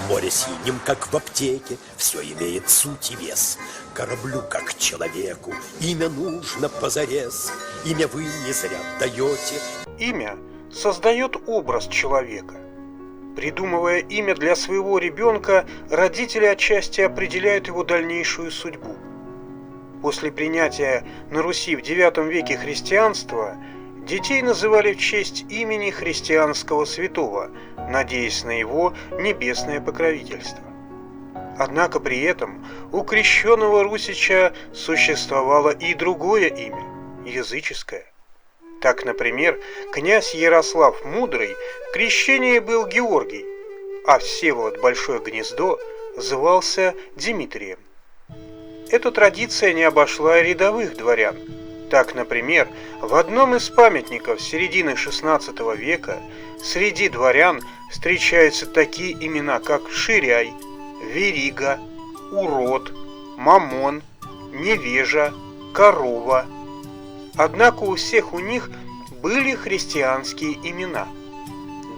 море синим, как в аптеке, все имеет суть и вес. Кораблю, как человеку, имя нужно позарез. Имя вы не зря даете. Имя создает образ человека. Придумывая имя для своего ребенка, родители отчасти определяют его дальнейшую судьбу. После принятия на Руси в IX веке христианства детей называли в честь имени христианского святого, надеясь на его небесное покровительство. Однако при этом у крещеного русича существовало и другое имя – языческое. Так, например, князь Ярослав Мудрый в крещении был Георгий, а Всеволод Большое Гнездо звался Дмитрием. Эта традиция не обошла и рядовых дворян. Так, например, в одном из памятников середины XVI века среди дворян встречаются такие имена, как Ширяй, Верига, Урод, Мамон, Невежа, Корова. Однако у всех у них были христианские имена.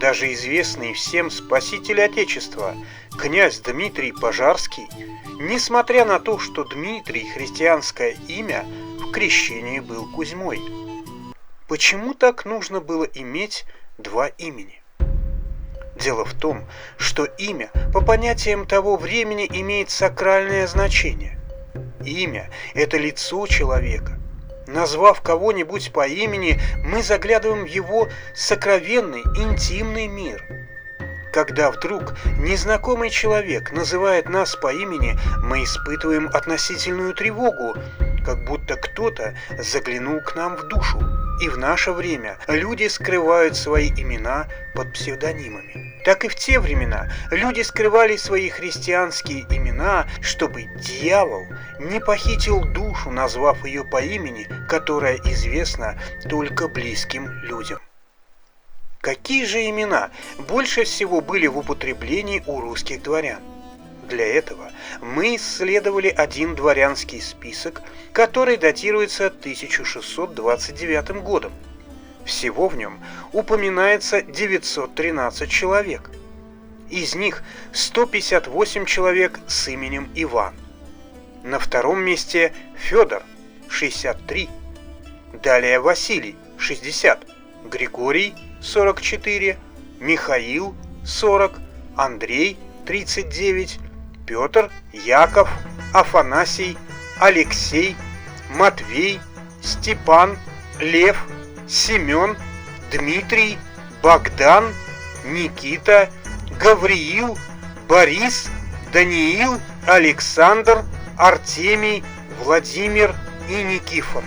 Даже известный всем спаситель Отечества, князь Дмитрий Пожарский, несмотря на то, что Дмитрий христианское имя, в крещении был Кузьмой. Почему так нужно было иметь два имени? Дело в том, что имя по понятиям того времени имеет сакральное значение. Имя – это лицо человека. Назвав кого-нибудь по имени, мы заглядываем в его сокровенный, интимный мир. Когда вдруг незнакомый человек называет нас по имени, мы испытываем относительную тревогу, как будто кто-то заглянул к нам в душу. И в наше время люди скрывают свои имена под псевдонимами. Так и в те времена люди скрывали свои христианские имена, чтобы дьявол не похитил душу, назвав ее по имени, которое известно только близким людям. Какие же имена больше всего были в употреблении у русских дворян? Для этого мы исследовали один дворянский список, который датируется 1629 годом. Всего в нем упоминается 913 человек. Из них 158 человек с именем Иван. На втором месте Федор – 63. Далее Василий – 60. Григорий – 44. Михаил – 40. Андрей – 39. Петр, Яков, Афанасий, Алексей, Матвей, Степан, Лев, Семен, Дмитрий, Богдан, Никита, Гавриил, Борис, Даниил, Александр, Артемий, Владимир и Никифор.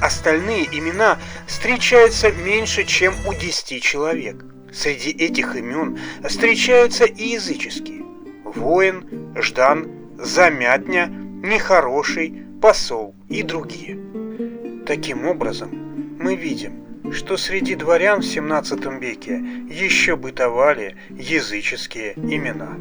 Остальные имена встречаются меньше, чем у 10 человек. Среди этих имен встречаются и языческие: воин, Ждан, Замятня, Нехороший, Посол и другие. Таким образом, мы видим, что среди дворян в XVII веке еще бытовали языческие имена.